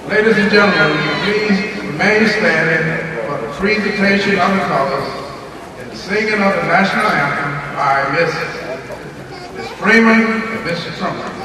Ladies and gentlemen, will you please remain standing for the presentation of the colors and the singing of the national anthem by Miss Freeman and Mr. Trumpet.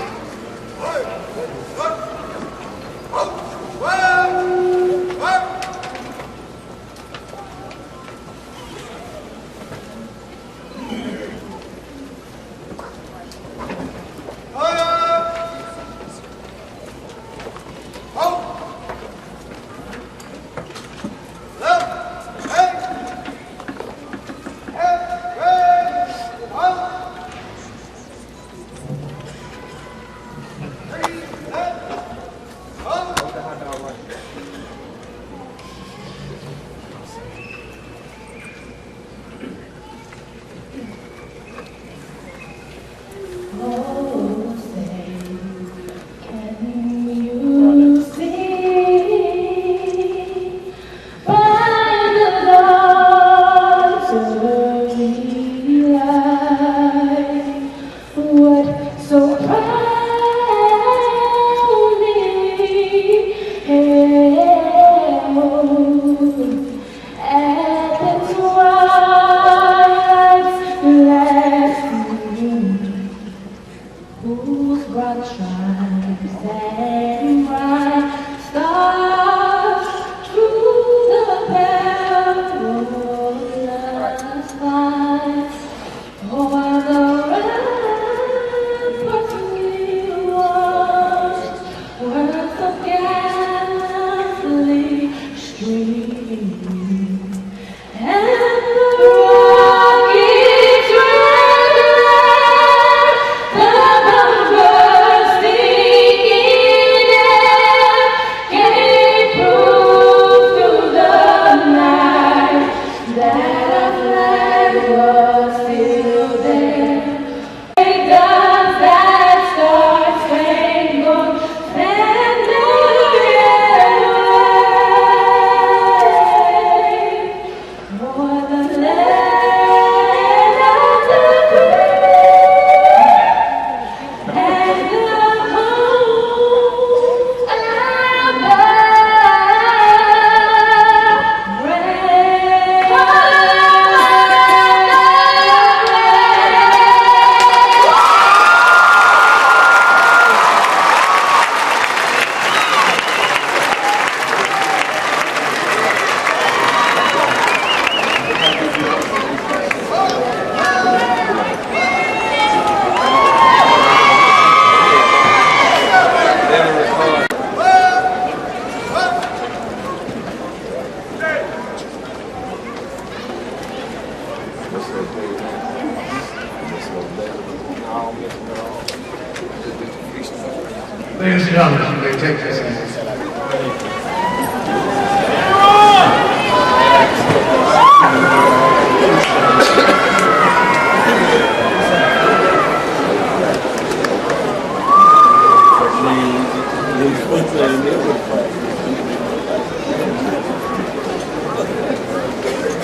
Ladies and gentlemen, you may take your seats.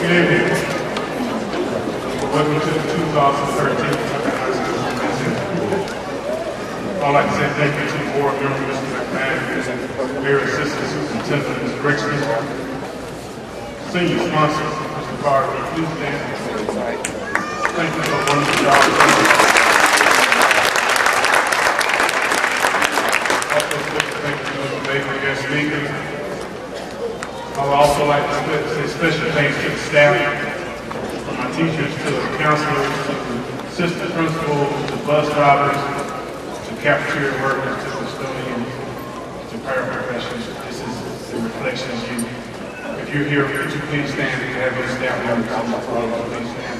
Good evening. Welcome to the 2013 I'd like to say thank you to the board member, Mr. McMahon, Mayor Assistant Superintendent, Mr. Rixley, senior sponsor, Mr. Carter, please stand. Thank you for a wonderful job. favorite guest speakers. I would also like to say special thanks to the staff, from my teachers to the counselors, to the assistant principals, to bus drivers, to cafeteria workers, to custodians, to paraprofessionals. This is a reflection of you. If you're here, would you please stand? If you have your staff members on the floor, please stand.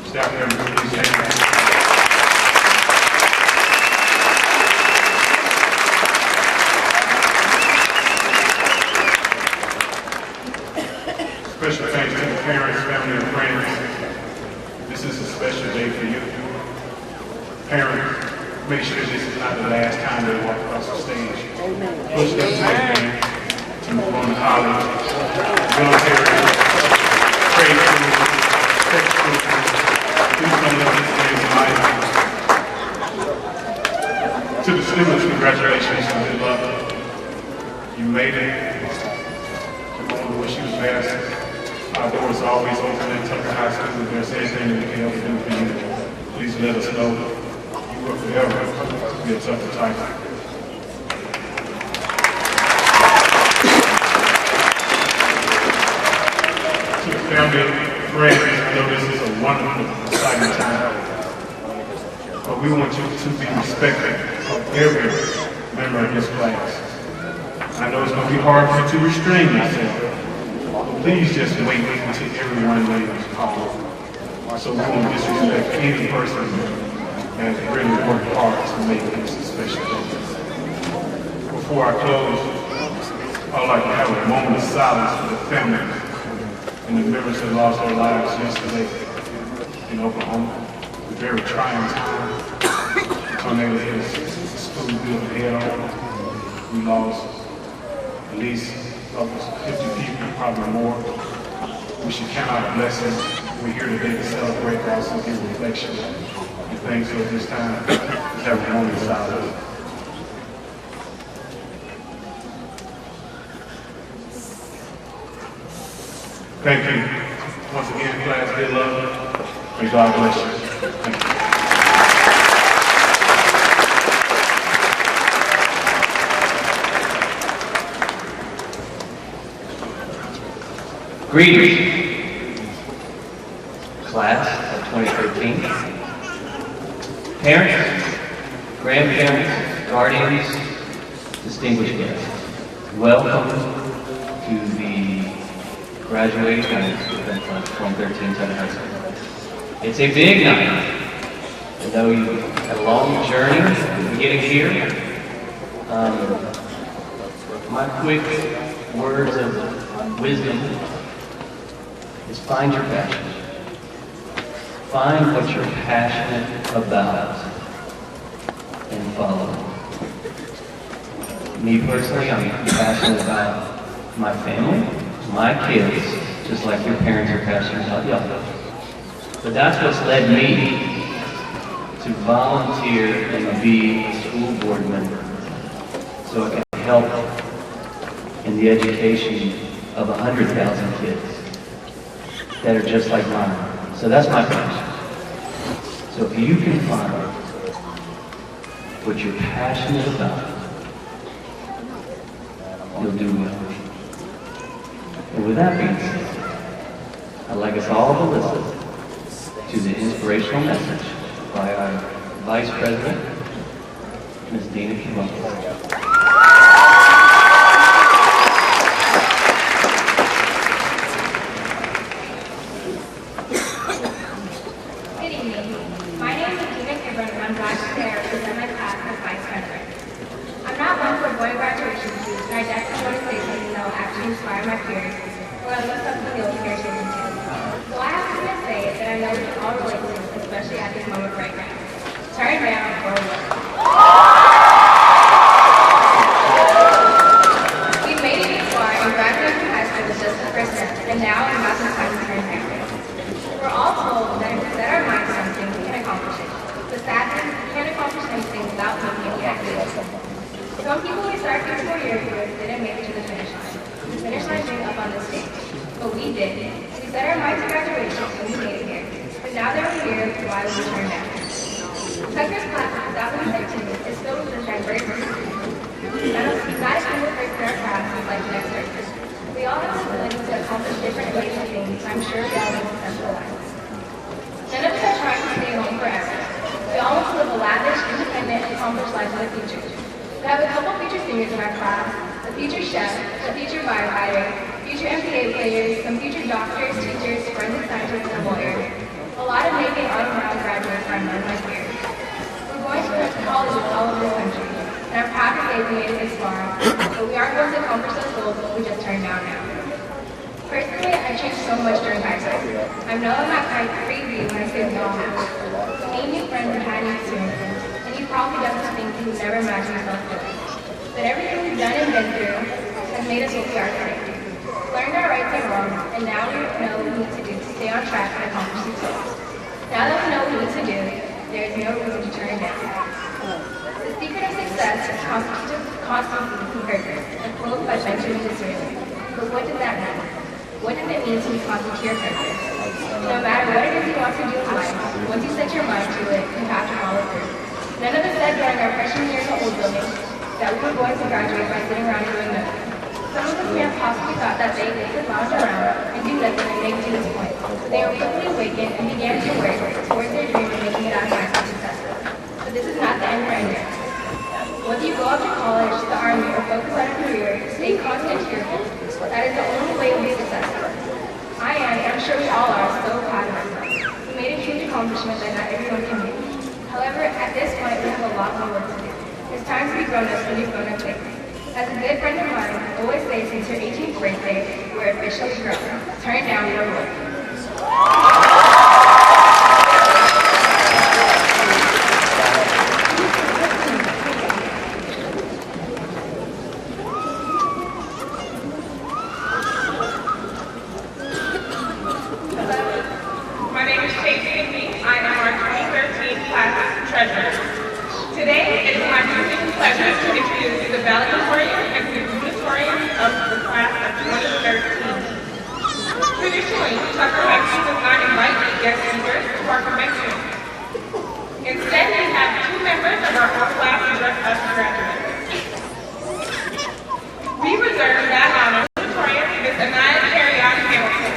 Staff members, please stand. Special thanks to the parents, family, and friends. This is a special day for you. Parents, make sure this is not the last time they walk across the stage. Push them to their man, to move on to college, military, trade school, tech school, do some of these things in life. To the students, congratulations and good luck. You made it. I wish you the best. Our doors are always open at Tucker High School. If there's anything that we can help do for you, please let us know. You will forever be a Tucker Tiger. To the family, friends, I know this is a wonderful, exciting time. But we want you to be respected of every member of this class. I know it's going to be hard for you to restrain yourself. Please just wait until everyone leaves college. So we won't disrespect any person that has really worked hard to make this a special day. Before I close, I'd like to have a moment of silence for the families and the members that lost their lives yesterday in Oklahoma. A very trying time. The tornado hit the school building head on. We lost at least almost 50 people, probably more. We should count our blessings. We're here today to celebrate, but also give reflection and thanks for this time. Let's have a moment of silence. Thank you. Once again, class, good luck. May God bless you. Thank you. Greetings, class of 2013, parents, grandparents, guardians, distinguished guests. Welcome to the graduating night event of 2013 Tucker High School. It's a big night. I know you had a long journey to getting here. My quick words of wisdom is find your passion. Find what you're passionate about and follow it. Me personally, I'm passionate about my family, my kids, just like your parents are passionate about y'all. But that's what's led me to volunteer and be a school board member so I can help in the education of 100,000 kids that are just like mine. So that's my passion. So if you can find what you're passionate about, you'll do well. And with that being said, I'd like us all to listen to the inspirational message by our Vice President, Ms. Denna Kibrom. Inspire my peers, or I look up to the old peers here. So I have to say that I know we can all relate to this, especially at this moment right now. Turn down or what? We made it this far and graduated from high school with just the first step, and now I'm about to time to turn down. We're all told that if we set our minds on something, we can accomplish it. But sadly, we can't accomplish anything without making any activity. Some people we started 4 years ago didn't make it to the finish line. The finish line being up on the stage. But we did. We set our minds to graduation and we made it here. But now that we're here, why would we turn down? Tucker's class of 2013 is filled with this diverse community. Not accomplish life in the future. We have a couple featured singers in our class, a featured chef, a featured firefighter, future MBA players, some future doctors, teachers, forensic scientists, and a lawyer. A lot of making on-around graduates are among my peers. We're going to colleges all over the country, and I'm proud to say we made it this far, but we aren't going to accomplish those goals if we just turn down now. Personally, I've changed so much during high school. I know I'm not quite crazy when I say we all have. Made new friends and had new experiences, and you've probably done some things you would never imagine yourself doing. But everything we've done and been through has made us what we are today. Learned our rights and wrongs, and now we know what we need to do to stay on track and accomplish these goals. Now that we know what we need to do, there is no reason to turn it down. The secret of success is constancy and purpose, a quote by Benjamin Disraeli. But what does that mean? What does it mean to be constant to your purpose? No matter what it is you want to do in life, once you set your mind to it, you have to follow through. None of us said during our freshman year in the old building that we were going to graduate by sitting around doing nothing. Some of us may have possibly thought that they could lounge around and do nothing and make it to this point. But they were quickly awakened and began to work towards their dream of making it out of high school successful. But this is not the end for anyone. Whether you go off to college, the army, or focus on a career, stay constant to your goals. That is the only way to be successful. I am, and I'm sure we all are, so proud of ourselves. We made a huge accomplishment that not everyone can make. However, at this point, we have a lot more work to do. It's time to be grown-ups when you've grown up quickly. As a good friend of mine always says, since your 18th birthday, we're officially grown. Turn down your work. Today, it is my distinct pleasure to introduce the Valedictorian and Salutatorian of the class of 2013. Traditionally, Tucker Convention does not invite guest speakers to our convention. Instead, we have two members of our whole class address us graduates. We reserve that honor to Salutatorian Ms. Anaya Carry-On Hamilton.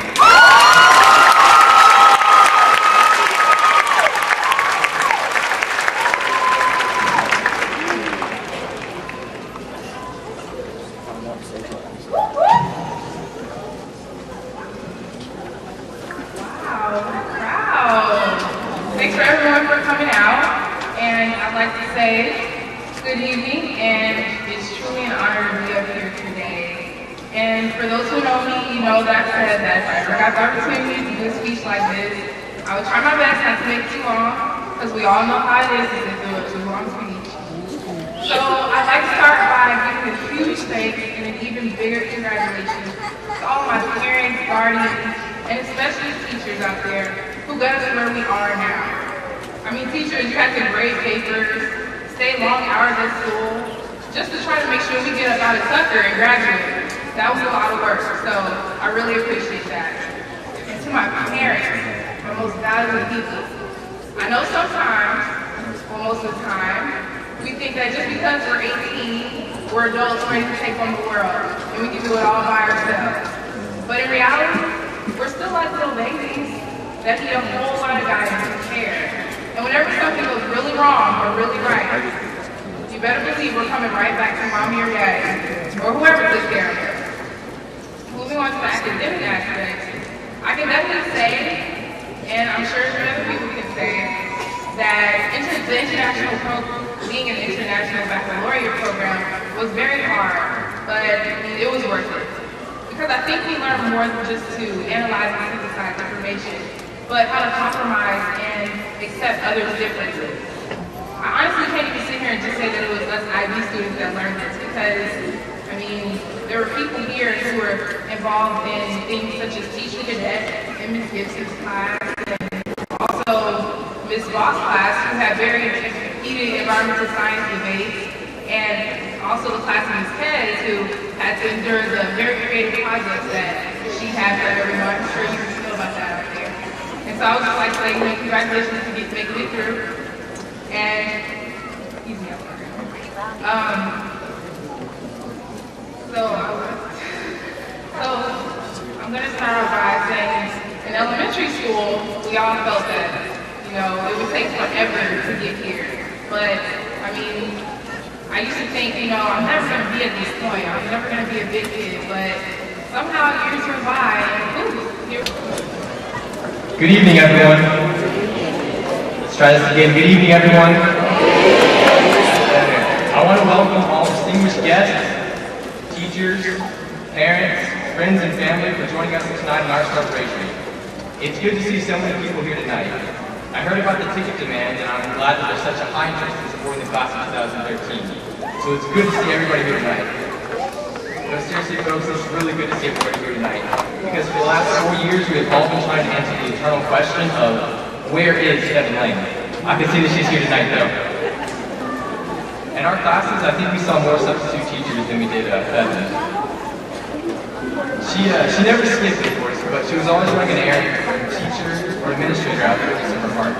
Good evening, and it's truly an honor to be up here today. And for those who know me, you know that I said that if I ever got the opportunity to do a speech like this, I would try my best not to make it too long, because we all know how it is if they do a too long speech. So I'd like to start by giving a huge thanks and an even bigger congratulations to all my parents, guardians, and especially teachers out there who got us where we are now. I mean, teachers, you had to grade papers, stay long hours at school, just to try to make sure we get up out of Tucker and graduate. That was a lot of work, so I really appreciate that. And to my parents, my most valuable people, I know sometimes, well most of the time, we think that just because we're 18, we're adults ready to take on the world, and we can do it all by ourselves. But in reality, we're still like little babies that need a whole lot of guidance and care. And whenever something goes really wrong or really right, you better believe we're coming right back to mommy or daddy, or whoever took care of us. Moving on to the academic aspect, I can definitely say, and I'm sure other people can say, that being an international baccalaureate program was very hard, but it was worth it. Because I think we learned more than just to analyze and synthesize information, but how to compromise and accept others' differences. I honestly can't even sit here and just say that it was us IB students that learned this, because, I mean, there were people here who were involved in things such as teaching cadet in Ms. Gibson's class, and also Ms. Voss' class, who had very heated environmental science debates, and also the class of Ms. Kez, who had to endure the very creative projects that she had for everyone. I'm sure you feel about that out there. And so I would just like to say, congratulations to making it through. And easy up there. So I'm going to start off by saying, in elementary school, we all felt that, it would take forever to get here. But, I mean, I used to think, I'm never going to be at this point. I'm never going to be a big kid, but somehow years went by, and here. Good evening, everyone. Let's try this again. Good evening, everyone. I want to welcome all distinguished guests, teachers, parents, friends, and family for joining us tonight in our celebration. It's good to see so many people here tonight. I heard about the ticket demand, and I'm glad that there's such a high interest in supporting the class of 2013. So it's good to see everybody here tonight. No, seriously, folks, it's really good to see everybody here tonight. Because for the last 4 years, we have all been trying to answer the eternal question of, where is Feven Laine? I can see that she's here tonight, though. In our classes, I think we saw more substitute teachers than we did Feven. She never skipped the course, but she was always running an errand for a teacher or administrator out there in her heart.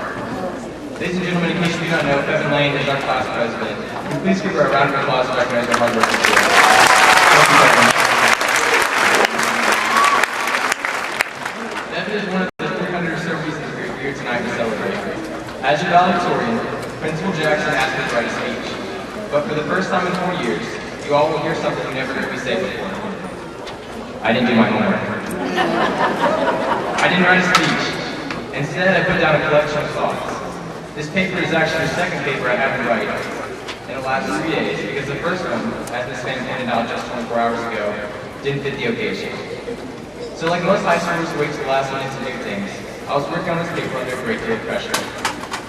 Ladies and gentlemen, in case you do not know, Feven Laine is our class president. Can you please give her a round of applause to recognize her hard work. Thank you, Feven. Feven is one of the 300 or so reasons we're here tonight to celebrate. As your valedictorian, Principal Jackson asked me to write a speech. But for the first time in 4 years, you all will hear something you never heard me say before. I didn't do my homework. I didn't write a speech. Instead, I put down a collection of thoughts. This paper is actually the second paper I have to write in the last 3 days, because the first one, as Ms. Fan pointed out just 24 hours ago, didn't fit the occasion. So like most high schoolers who wait to the last minute to do things, I was working on this paper under a great deal of pressure.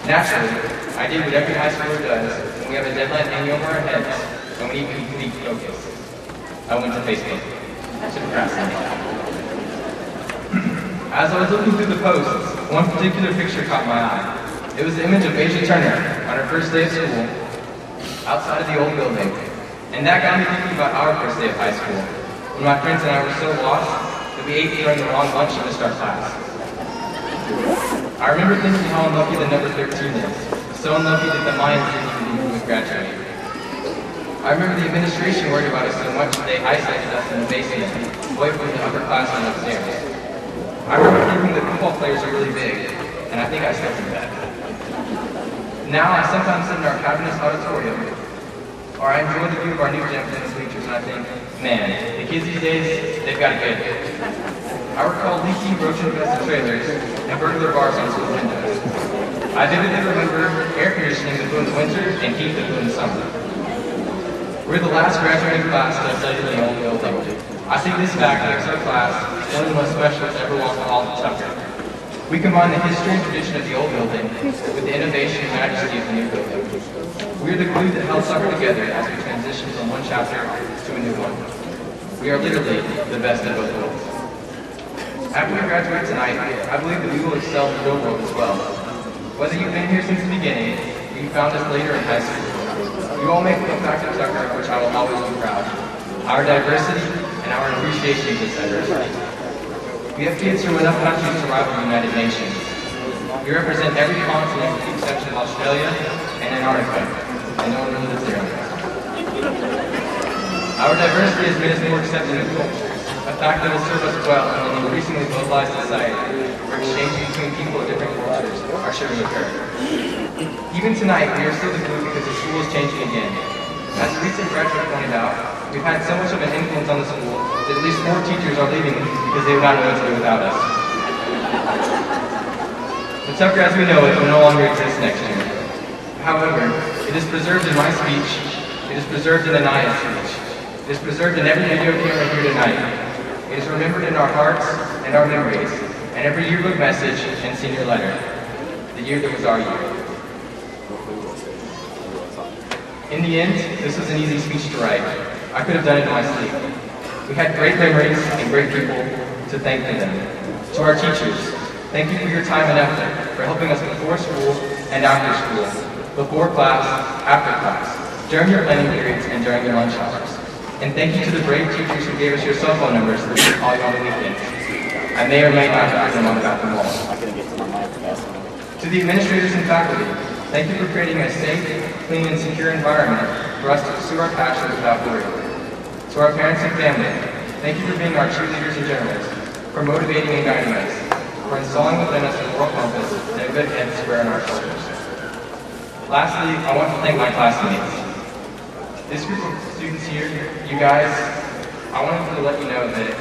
Naturally, I did what every high schooler does when we have a deadline hanging over our heads and we need complete focus. I went to Facebook. To procrastinate. As I was looking through the posts, one particular picture caught my eye. It was the image of Beja on her first day of school, outside of the old building. And that got me thinking about our first day of high school, when my friends and I were so lost that we ate during the wrong lunch and missed our class. I remember thinking how unlucky the number 13 is, so unlucky that the Mayans didn't even think we would graduate. I remember the administration worried about us so much that they isolated us in the basement, away from the upperclassmen upstairs. I remember thinking that football players are really big, and I think I still think that. Now I sometimes sit in our cabinet's auditorium, or I enjoy the view of our new gym in the bleachers, and I think, man, the kids these days, they've got it good. I recall leaky, roach-infested trailers and burglar bars on school windows. I vividly remember air conditioning that blew in the winter and heat that blew in the summer. We're the last graduating class to have studied in the old building. I think this fact makes our class one of the most special to ever walk the halls of Tucker. We combine the history and tradition of the old building with the innovation and majesty of the new building. We are the glue that held Tucker together as we transition from one chapter to a new one. We are literally the best of both worlds. After we graduate tonight, I believe that we will excel in the real world as well. Whether you've been here since the beginning, or you found us later in high school, you all make the fact of Tucker, of which I will always be proud. Our diversity and our appreciation of this diversity. We have kids from enough countries to rival the United Nations. We represent every continent with the exception of Australia and Antarctica, and no one really lives there. Our diversity has made us more accepting of cultures, a fact that will serve us well in an increasingly globalized society, where exchanges between people of different cultures are sure to occur. Even tonight, we are still the glue because the school is changing again. As a recent graduate pointed out, we've had so much of an influence on the school that at least 4 teachers are leaving because they would not know what to do without us. The Tucker as we know it will no longer exist next year. However, it is preserved in my speech, it is preserved in Anaya's speech, it is preserved in every video camera here tonight. It is remembered in our hearts and our memories, and every yearbook message and senior letter. The year that was our year. In the end, this was an easy speech to write. I could have done it in my sleep. We had great memories and great people to thank for them. To our teachers, thank you for your time and effort, for helping us before school and after school, before class, after class, during your planning periods and during your lunch hours. And thank you to the brave teachers who gave us your cell phone numbers to call you on the weekends. I may or may not have them on the bathroom wall. To the administrators and faculty, thank you for creating a safe, clean, and secure environment for us to pursue our passions without worry. To our parents and family, thank you for being our cheerleaders and generals, for motivating and guiding us, for installing within us a moral compass and a good head to square on our shoulders. Lastly, I want to thank my classmates. This group of students here, you guys, I wanted to let you know that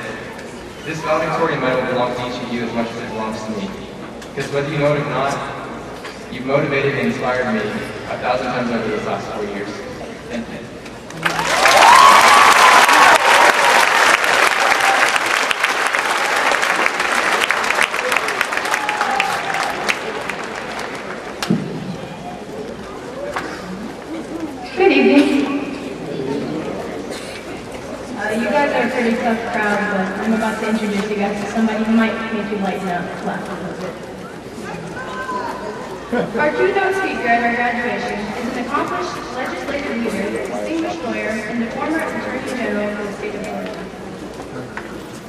this valedictorian medal belongs to each of you as much as it belongs to me. Because whether you know it or not, you've motivated and inspired me 1,000 times over these last 4 years. Thank you. Good evening. You guys are a pretty tough crowd, but I'm about to introduce you guys to somebody who might make you lighten up, laugh a little bit. Our keynote speaker at our graduation is an accomplished legislative leader, distinguished lawyer, and the former Attorney General for the state of Georgia.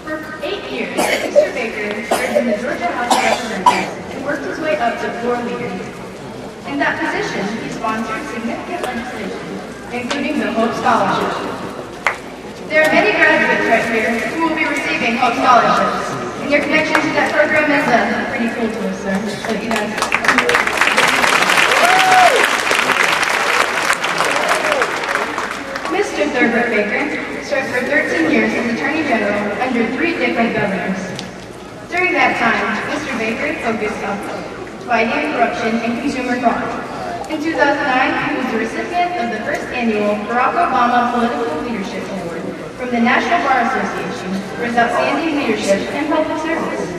For 8 years, Mr. Baker served in the Georgia House of Representatives and worked his way up to floor leader. In that position, he sponsored significant legislation, including the Hope Scholarship. There are many graduates right here who will be receiving Hope Scholarships, and your connection to that program is pretty cool to us, sir. So you guys. Mr. Thurbert Baker served for 13 years as Attorney General under 3 different governors. During that time, Mr. Baker focused on fighting corruption and consumer fraud. In 2009, he was the recipient of the first annual Barack Obama Political Leadership Award from the National Bar Association for his outstanding leadership and public service.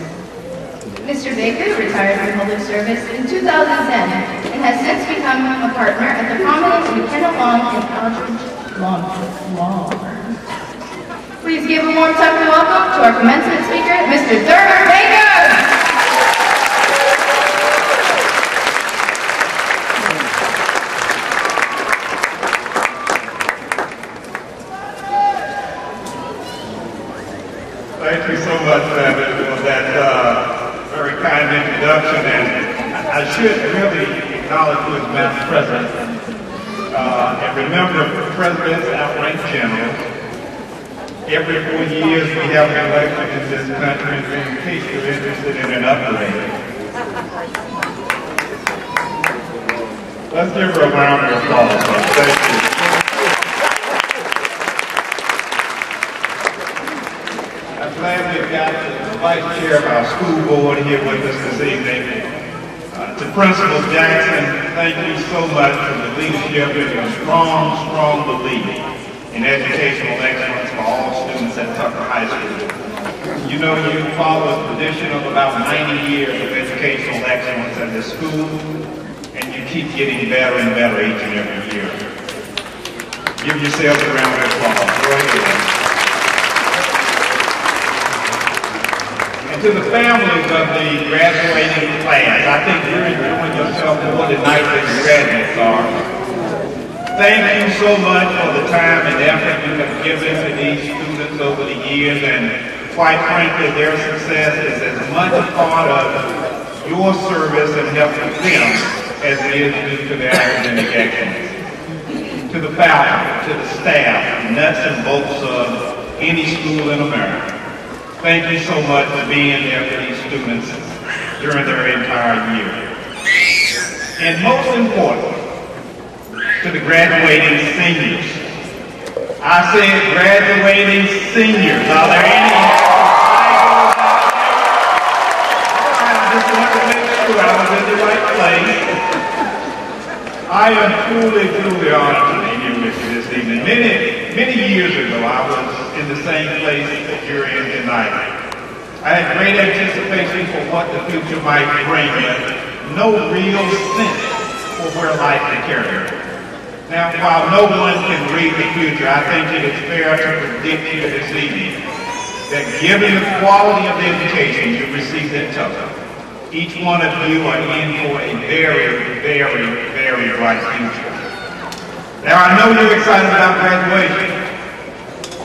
Mr. Baker retired from public service in 2010 and has since become a partner at the prominent McKenna Long and Aldridge Law Firm. Please give a warm tucking welcome to our commencement speaker, Mr. Thurbert Baker! Thank you so much, Feven, for that very kind introduction. And I should really acknowledge who is Madam President. And remember, presidents outrank generals. Every 4 years we have an election in this country, in case you're interested in an upgrade. Let's give her a round of applause. Thank you. I'm glad we've got the vice chair of our school board here with us this evening. To Principal Jackson, thank you so much for the leadership and your strong belief in educational excellence for all students at Tucker High School. You know you follow a tradition of about 90 years of educational excellence at this school, and you keep getting better and better each and every year. Give yourselves a round of applause. Go ahead. To the families of the graduating class, I think you're enjoying yourself more tonight than the graduates are. Thank you so much for the time and effort you have given to these students over the years, and quite frankly, their success is as much a part of your service and helping them as it is due to their academic excellence. To the faculty, to the staff, nuts and bolts of any school in America, thank you so much for being there for these students during their entire year. And most importantly, to the graduating seniors. I said graduating seniors. Are there any? I just wanted to make sure I was in the right place. I am truly honored to be here with you this evening. Many years ago, I was in the same place that you're in tonight. I had great anticipation for what the future might bring, but no real sense for where life can carry me. Now, while no one can read the future, I think it is fair to predict here this evening that given the quality of the education you received at Tucker, each one of you are in for a very bright future. Now, I know you're excited about graduation,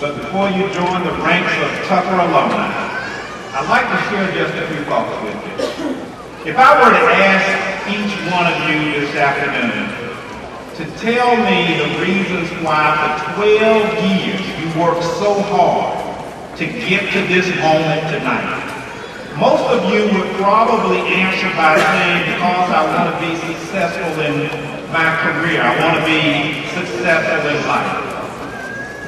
but before you join the ranks of Tucker alumni, I'd like to share just a few thoughts with you. If I were to ask each one of you this afternoon to tell me the reasons why for 12 years you worked so hard to get to this moment tonight, most of you would probably answer by saying, because I want to be successful in my career. I want to be successful in life.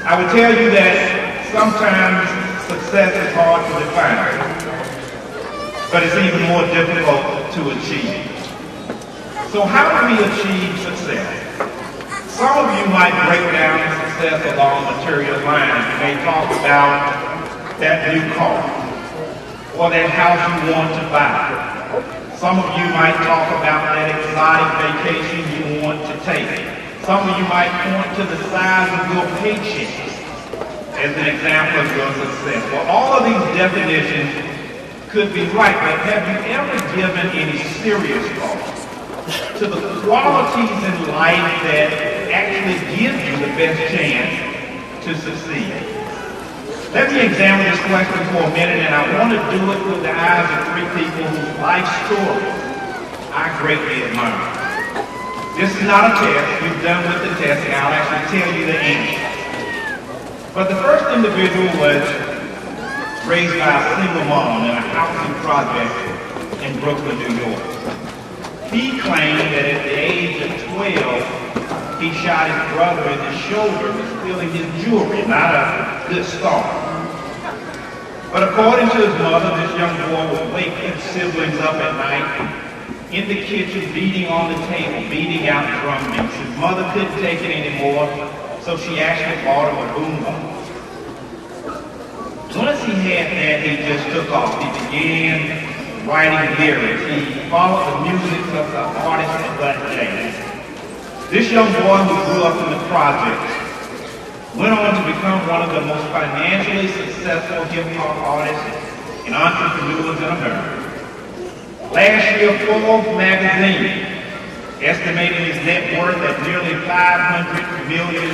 I would tell you that sometimes success is hard to define, but it's even more difficult to achieve. So how do we achieve success? Some of you might break down success along material lines. You may talk about that new car or that house you want to buy. Some of you might talk about that exotic vacation you want to take. Some of you might point to the size of your paycheck as an example of your success. Well, all of these definitions could be right, but have you ever given any serious thought to the qualities in life that actually give you the best chance to succeed? Let me examine this question for a minute, and I want to do it through the eyes of three people whose life story I greatly admire. This is not a test. You're done with the test, and I'll actually tell you the answer. But the first individual was raised by a single mom in a housing project in Brooklyn, New York. He claimed that at the age of 12, he shot his brother in the shoulder for stealing his jewelry. Not a good start. But according to his mother, this young boy would wake his siblings up at night in the kitchen, beating on the table, beating out drum beats. His mother couldn't take it anymore, so she actually bought him a boombox. Once he had that, he just took off. He began writing lyrics. He followed the music of the artist Black James. This young boy who grew up in the projects went on to become one of the most financially successful hip-hop artists and entrepreneurs in America. Last year, Forbes magazine estimated his net worth at nearly $500 million.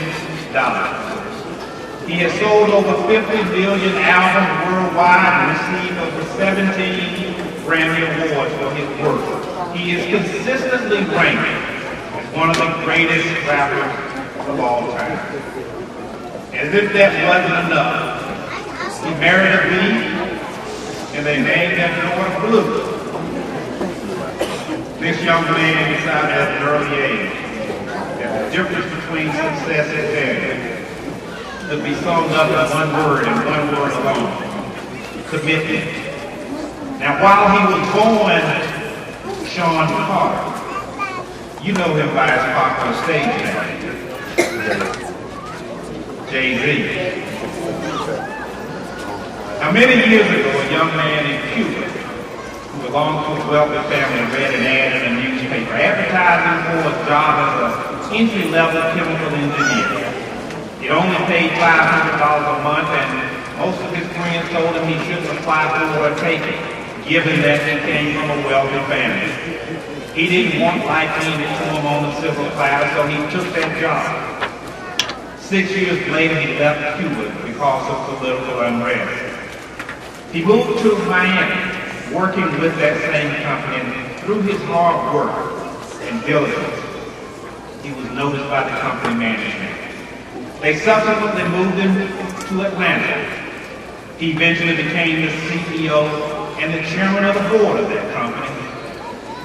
He has sold over 50 million albums worldwide and received over 17 Grammy Awards for his work. He is consistently ranked as one of the greatest rappers of all time. As if that wasn't enough, he married a bee, and they named their daughter Blue. This young man decided at an early age that the difference between success and failure could be summed up in one word and one word alone: commitment. Now, while he was born Sean Carter, you know him by his popular stage name, Jay-Z. Now, many years ago, a young man in Cuba who belonged to a wealthy family read an ad in a newspaper advertising for a job as an entry-level chemical engineer. It only paid $500 a month, and most of his friends told him he shouldn't apply for or take it, given that he came from a wealthy family. He didn't want life handed to him on the silver platter, so he took that job. 6 years later, he left Cuba because of political unrest. He moved to Miami, working with that same company, and through his hard work and diligence, he was noticed by the company management. They subsequently moved him to Atlanta. He eventually became the CEO and the chairman of the board of that company.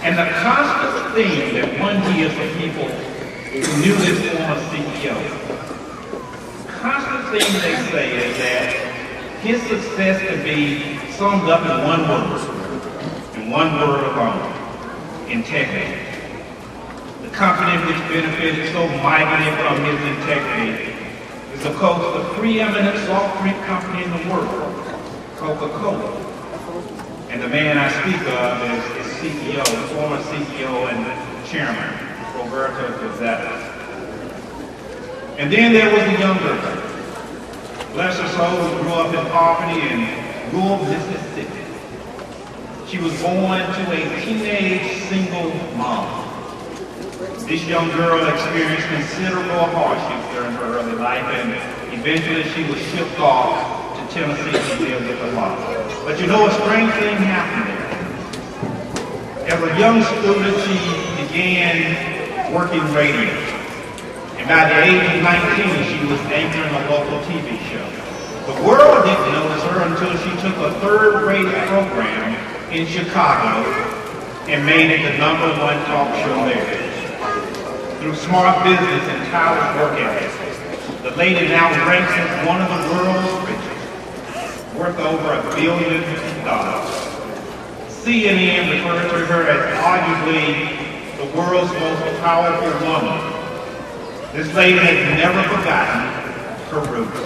And the constant theme that one hears from people who knew this former CEO, constant theme they say is that his success could be summed up in one word alone: integrity. The company which benefited so mightily from his integrity is, of course, the preeminent soft drink company in the world, Coca-Cola. And the man I speak of is its CEO, former CEO and chairman, Thurbert. And then there was the young girl, bless her soul, who grew up in poverty in rural Mississippi. She was born to a teenage single mom. This young girl experienced considerable hardships during her early life, and eventually she was shipped off to Tennessee to live with her mother. But you know, a strange thing happened there. As a young student, she began working radio. And by the age of 19, she was anchoring a local TV show. The world didn't notice her until she took a third-rate program in Chicago and made it the #1 talk show there. through smart business and tireless work ethic. The lady now ranks as one of the world's richest, worth over $1 billion. CNN referred to her as arguably the world's most powerful woman. This lady has never forgotten her roots,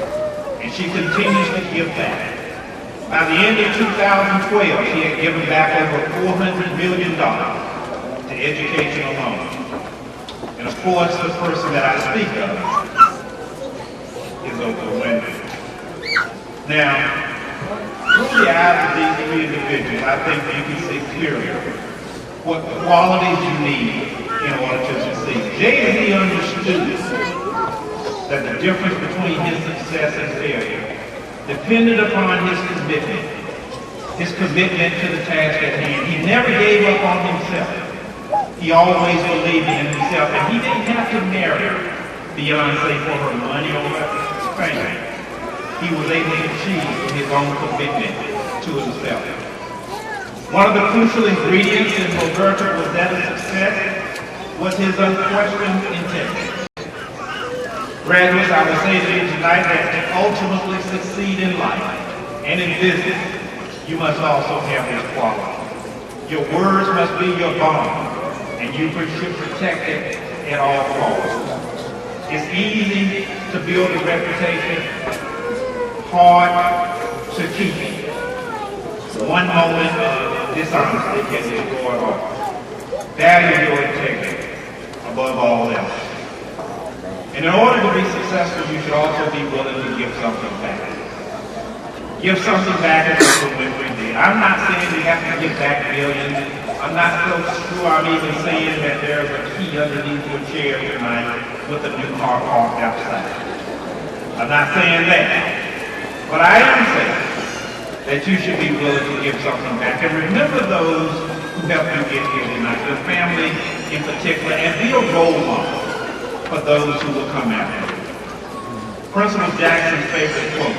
and she continues to give back. By the end of 2012, she had given back over $400 million to education alone. And of course, the person that I speak of is Oprah Winfrey. Now, through the eyes of these three individuals, I think you can see clearly what qualities you need in order to succeed. Jay-Z understood that the difference between his success and failure depended upon his commitment to the task at hand. He never gave up on himself. He always believed in himself, and he didn't have to marry Beyonce for her money or her fame. He was able to achieve his own commitment to himself. One of the crucial ingredients in Roberta Rosetta's success was his unquestioned integrity. Graduates, I will say to you tonight that to ultimately succeed in life and in business, you must also have this quality. Your words must be your bond, and you should protect it at all costs. It's easy to build a reputation, hard to keep it. One moment of dishonesty can destroy all. Value your integrity above all else. And in order to be successful, you should also be willing to give something back. Give something back as Oprah Winfrey did. I'm not saying you have to give back millions. I'm not so sure I'm even saying that there's a key underneath your chair tonight with a new car parked outside. I'm not saying that. But I am saying that you should be willing to give something back. And remember those who helped you get here tonight, your family in particular, and be a role model for those who will come after you. Principal Jackson's favorite quote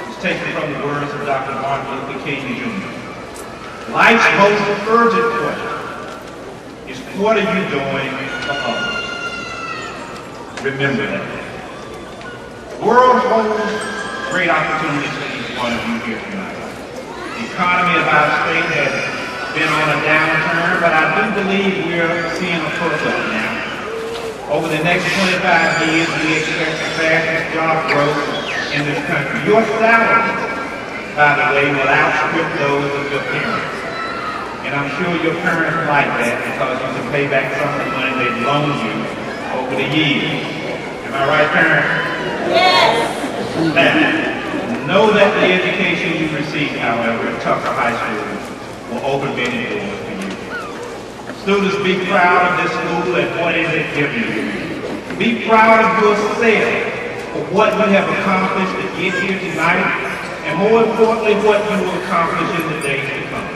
is taken from the words of Dr. Martin Luther King Jr. Life's most urgent question is, what are you doing for others? Remember that. The world holds great opportunities for each one of you here tonight. The economy of our state has been on a downturn, but I do believe we're seeing a perk up now. Over the next 25 years, we expect the fastest job growth in this country. Your salaries, by the way, will outstrip those of your parents. And I'm sure your parents like that because you can pay back some of the money they've loaned you over the years. Am I right, parents? Yes! Now, know that the education you receive, however, at Tucker High School will open many doors for you. Students, be proud of this school and what it has given you. Be proud of yourself for what you have accomplished to get here tonight, and more importantly, what you will accomplish in the days to come.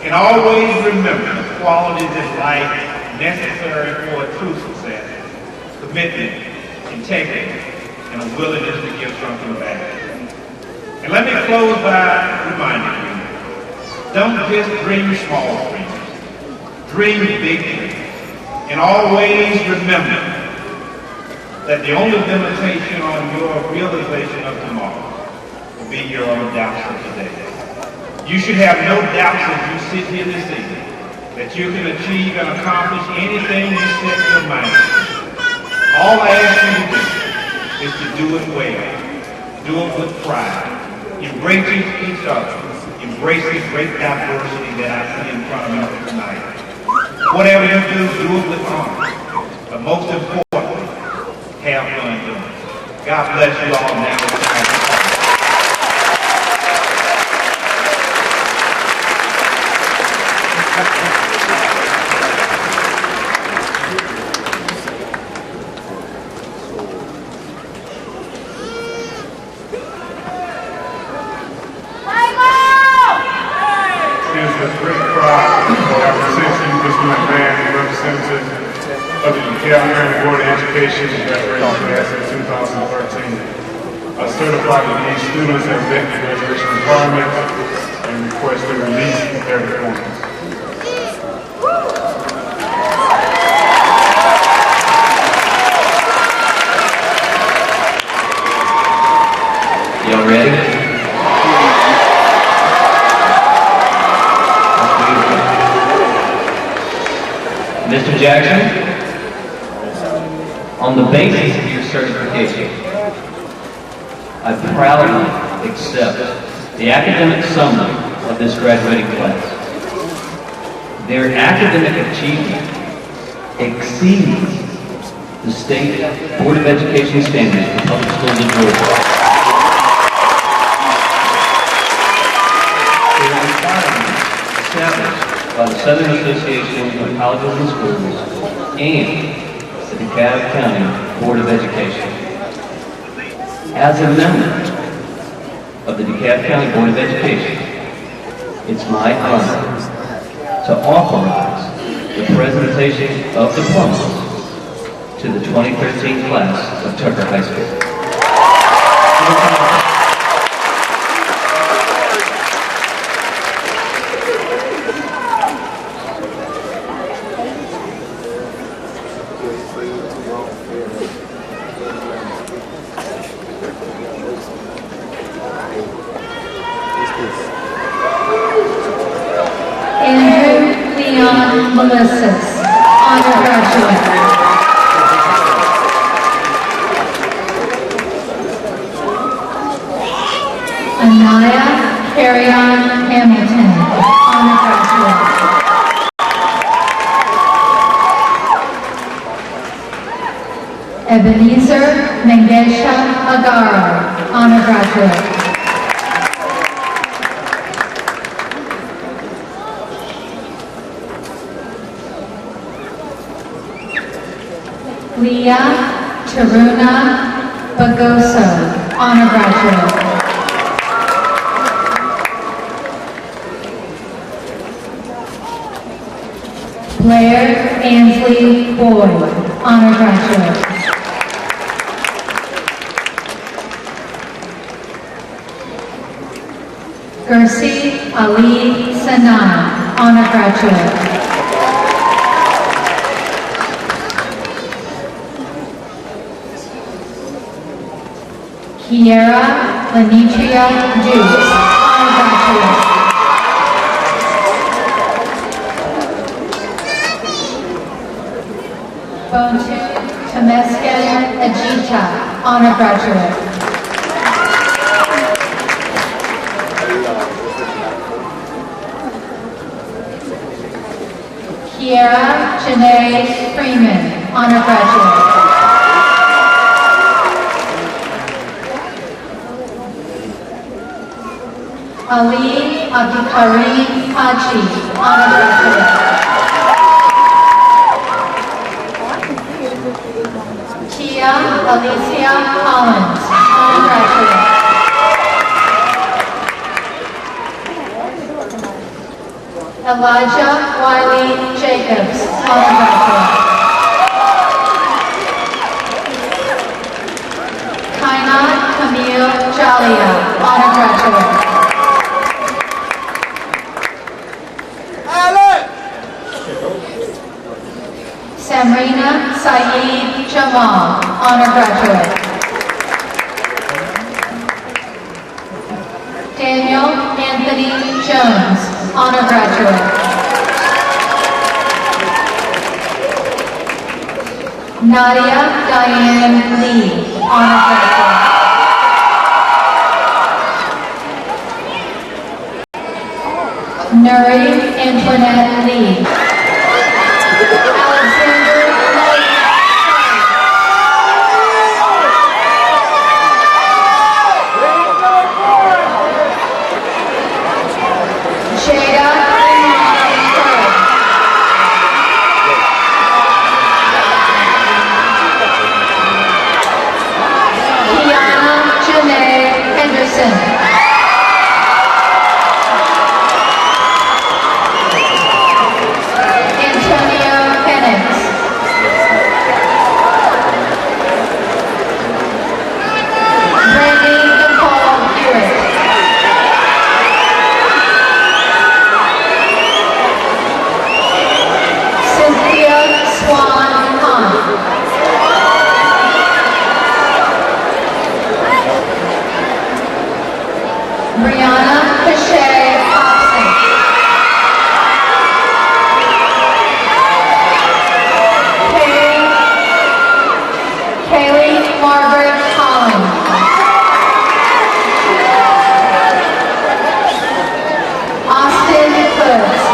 And always remember the qualities in life necessary for a true success: commitment, integrity, and a willingness to give something back. And let me close by reminding you, don't just dream small dreams. Dream big dreams. And always remember that the only limitation on your realization of tomorrow will be your own doubts of today. You should have no doubts as you sit here this evening that you can achieve and accomplish anything you set your mind to. All I ask you to do is to do it well. Do it with pride. Embrace each other. Embrace this great diversity that I see in front of you tonight. Whatever you do it with honor. But most importantly, have fun doing it. God bless you all now. Certified that these students have met the graduation requirements and request to release their diplomas. Jackson, on the basis of your certification, I proudly accept the academic summary of this graduating class. Their academic achievement exceeds the State Board of Education standards for public schools in Georgia. Their requirements established by the Southern Association of Colleges and Schools and the DeKalb County Board of Education. As a member of the DeKalb County Board of Education, it's my honor to authorize the presentation of diplomas to the 2013 class of Tucker High School. Melissus, honor graduate. Anaya Carrion Hamilton, honor graduate. Ebenezer Mengesha Agaro, honor graduate. Leah Taruna Bagoso, honor graduate. Blair Ansley Boyd, honor graduate. Gersi Ali Sanai, honor graduate. Kiera Lenitria Dukes, honor graduate. Bontu Temesgen Ajita, honor graduate. Kiera Janae Freeman, honor graduate. Ali Abdulkarim Haji, honor graduate. Tia Alicia Collins, honor graduate. Elijah Wiley Jacobs, honor graduate. Kainat Camille Jalia, honor graduate. Samrina Saeed Jamal, honor graduate. Daniel Anthony Jones, honor graduate. Nadia Diane Lee, honor graduate. Nuri Antoinette Lee. Alexander Jada Kiana Janae Henderson. Margaret Holland. Austin Foots.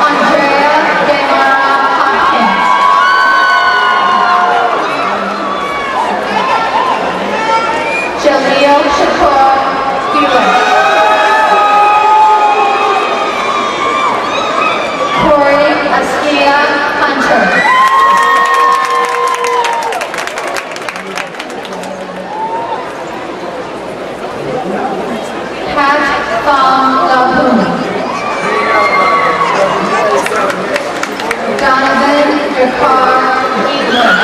Andrea Demara Hopkins. Jaleel Shakur Hewitt. Corey Askia Hunter. Pat Thong Lahoon. Donovan Jakar Eaglin.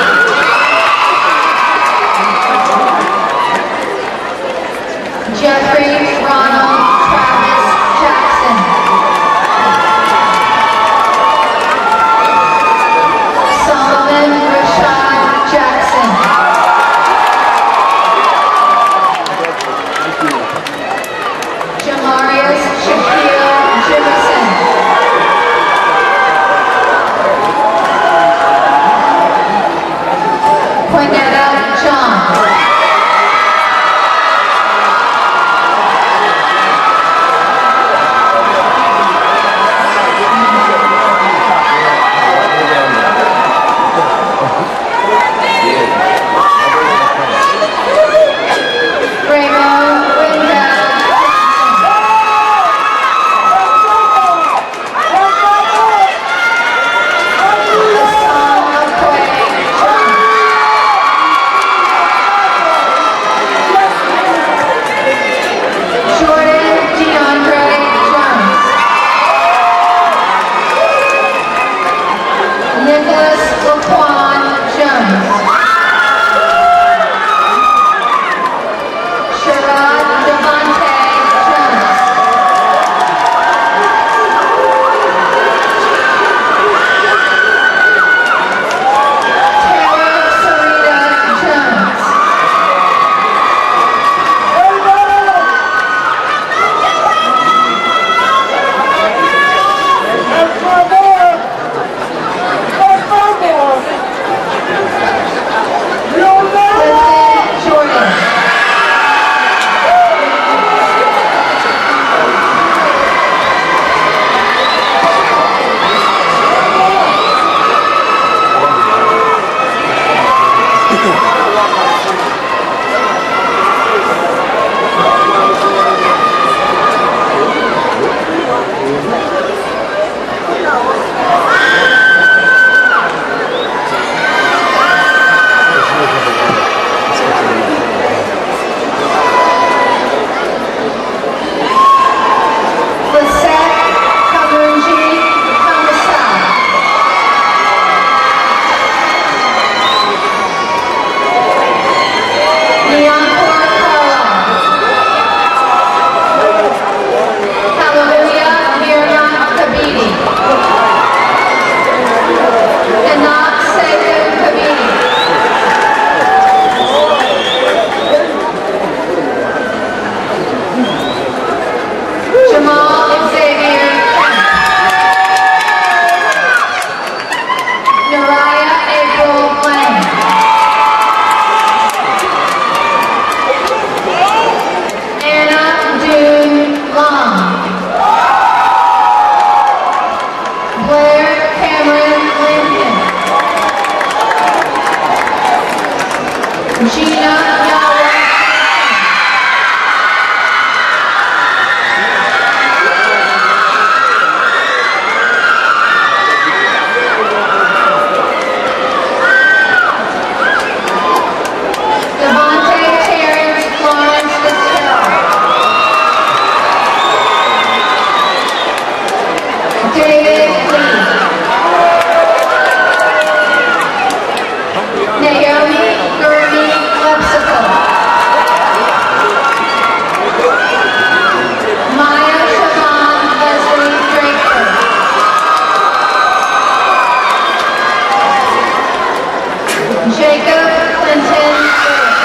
Jeffrey Ronald Travis Jackson. Solomon Rashad Jackson. Jamarius Shaquille Jimison. Quinetta John. Raymond Wendell Jordan DeAndre Jones. Nicholas Laquan Jones. Sherrod Devontae Jones. Taylor Sarita Jones. Clifton Jordan. Lisette Kamunji Kamasai. Leoncor Carlisle. Hallelujah Mirna Kabidi. Enoch Sekou Kabidi. Jamal Xavier Kemp. Nariah April Lang. Anna Dune Long. Blair Cameron Lincoln. Gina Yahweh. Devontae Terrence Lawrence Fitzgerald. David Lee. Naomi Gurney Lepsico. Maya Siobhan Leslie Draper. Jacob Clinton Lewis.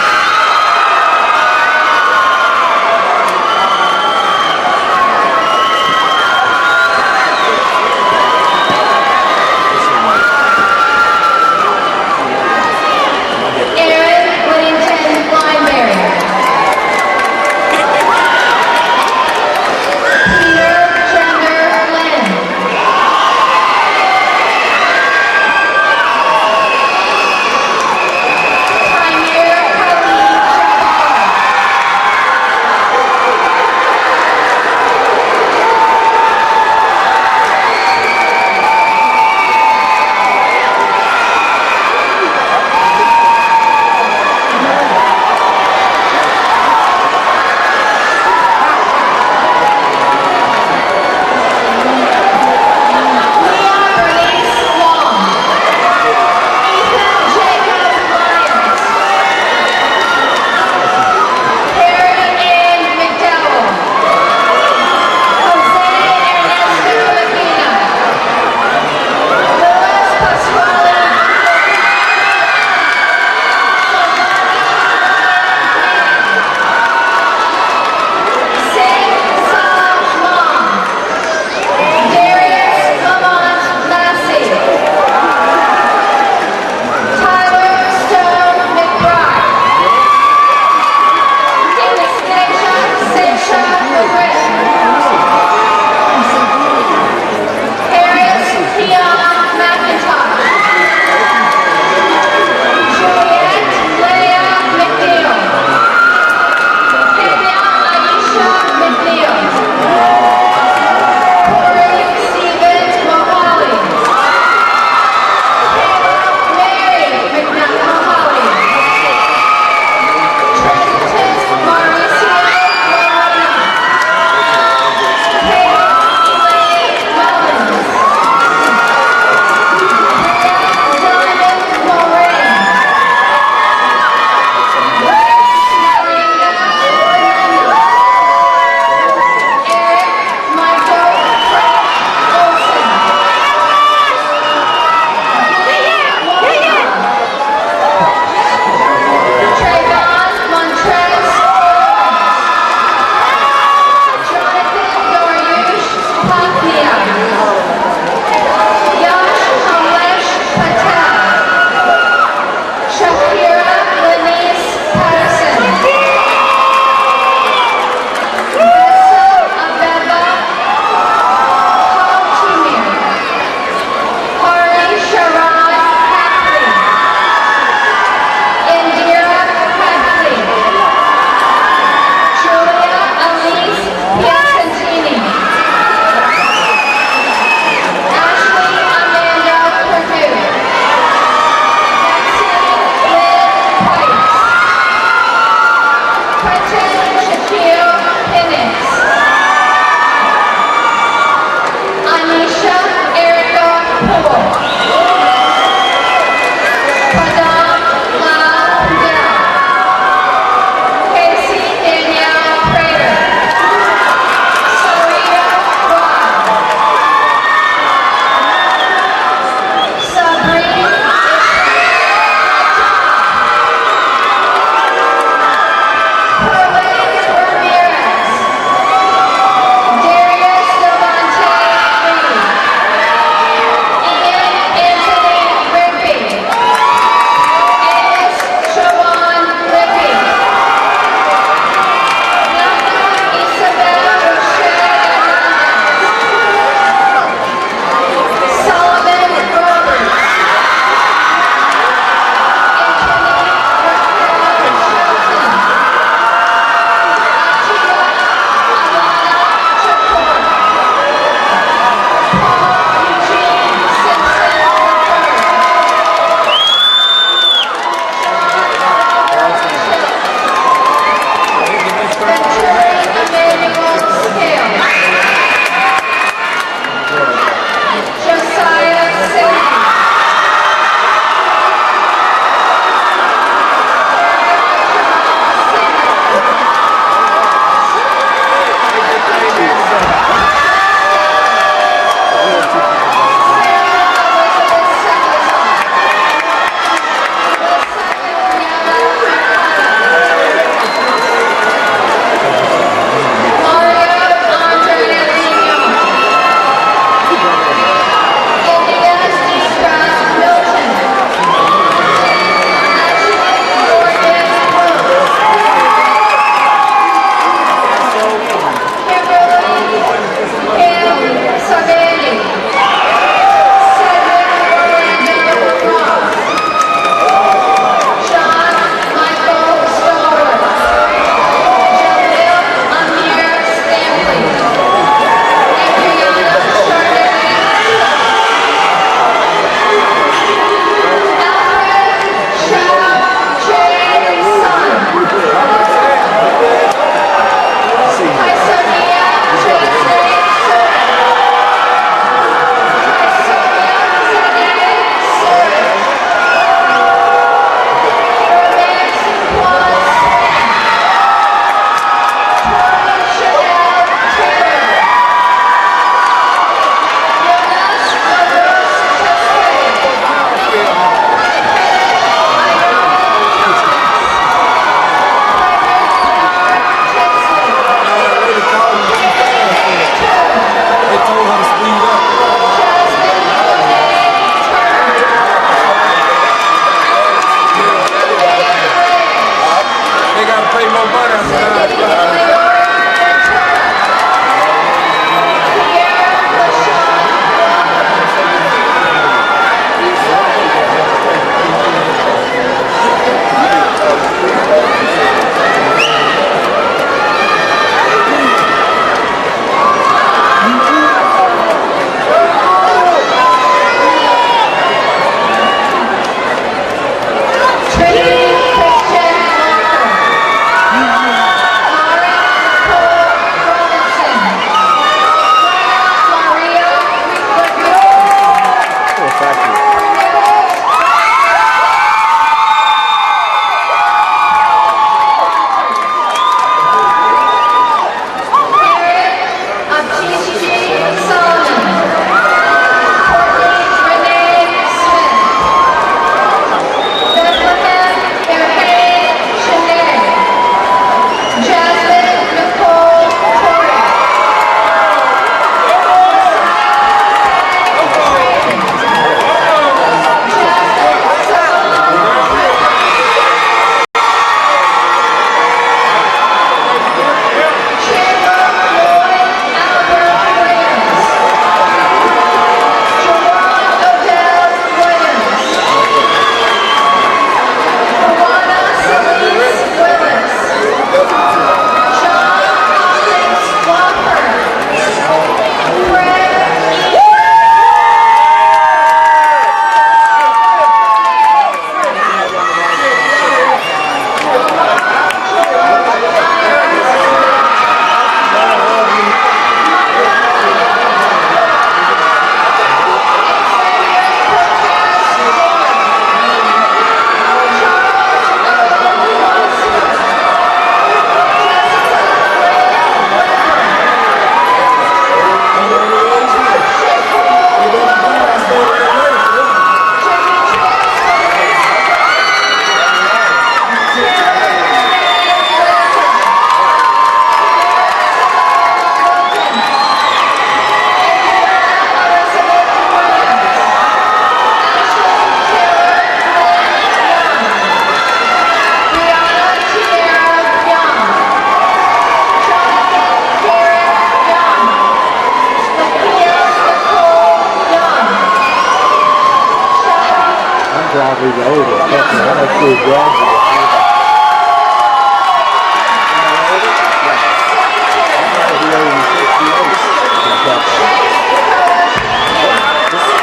He's older. How much do you graduate?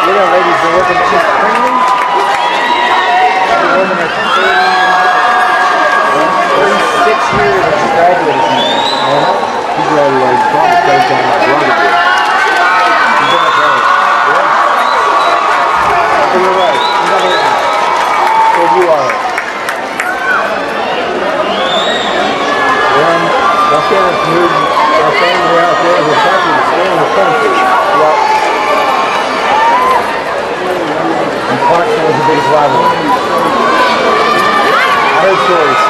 You know, ladies, been working at Pickney. Been working at 36 years and she graduated from there. She graduated from the same time my brother did. She's been a brother. Yeah? So you're right. She's not here now. So you are. Well, my parents moved our family out there in the country to stay in the country. Yep. Clarkson was the biggest rivalry. I heard stories.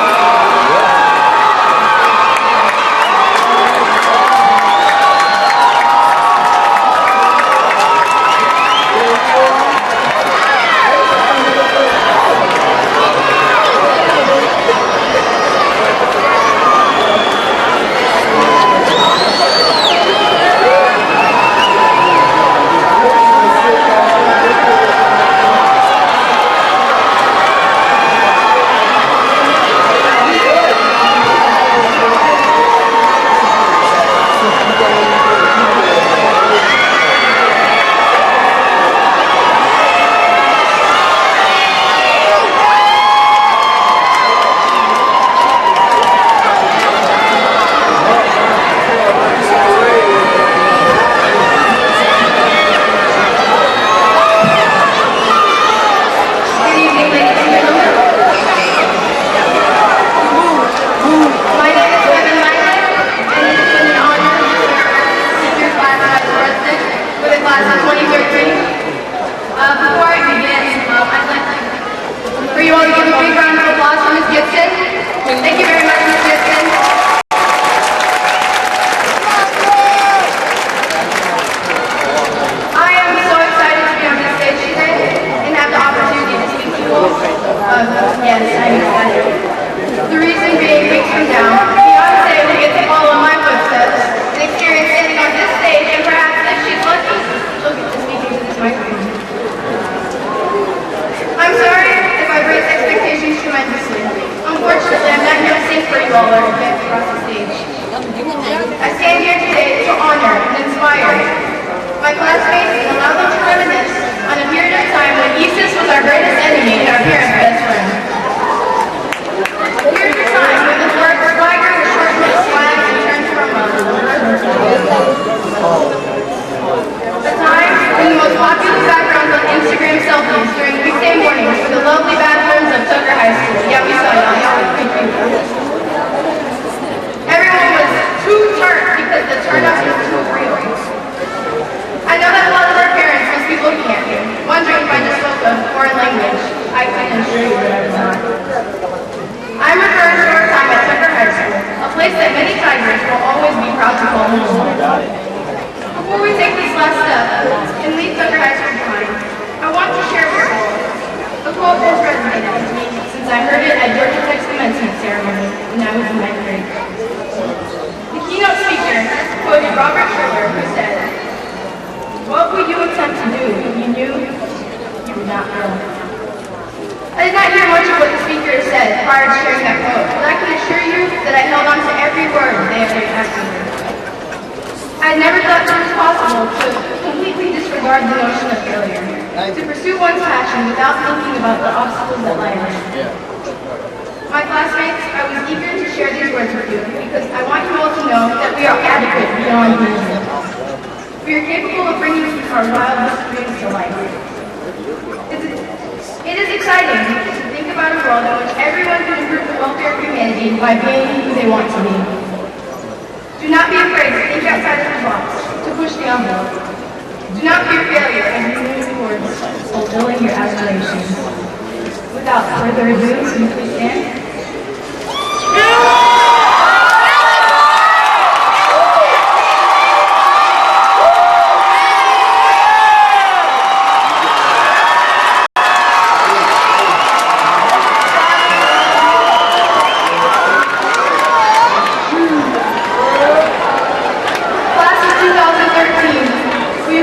Without further ado, please stand.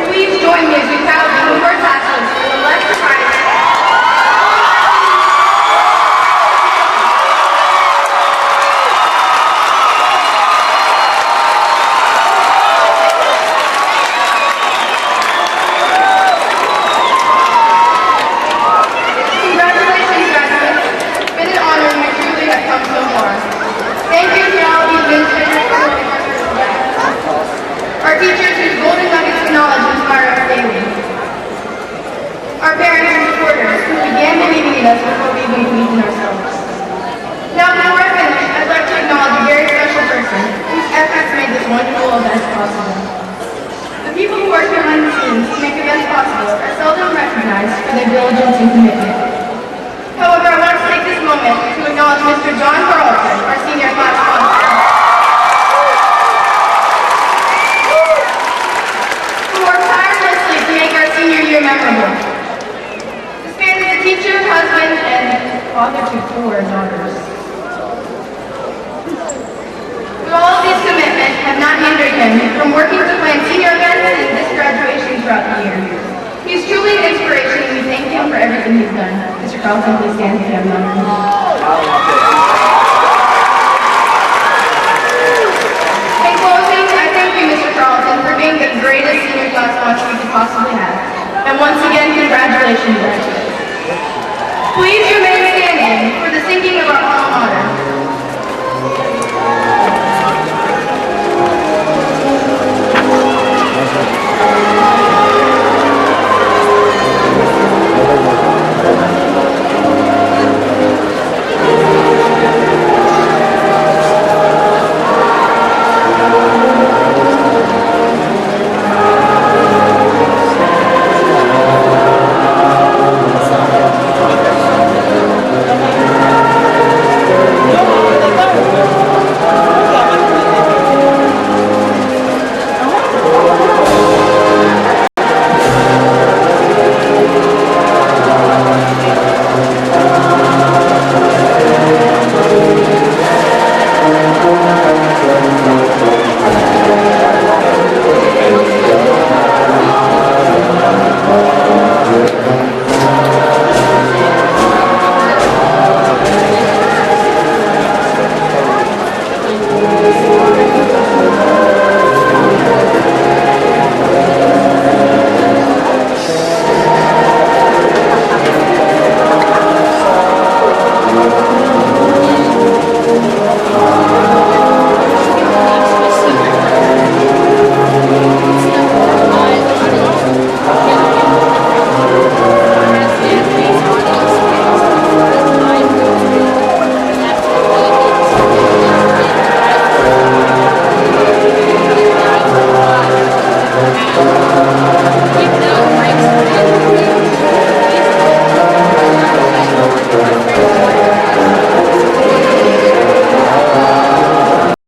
Please join me as we proudly move our tassels to the left to right. students to make events possible are seldom recognized for their diligence and commitment. However, I want to take this moment to acknowledge Mr. John Carlton, our senior class sponsor, who worked tirelessly to make our senior year memorable. This man is a teacher, husband, and father to 4 daughters. But all of these commitments have not hindered him from working to plan senior events and this graduation throughout the year. He's truly an inspiration, and we thank him for everything he's done. Mr. Carlton, please stand if you have a moment. In closing, I thank you, Mr. Carlton, for being the greatest senior class sponsor we could possibly have. And once again, congratulations, graduates. Please remain standing for the singing of our alma mater.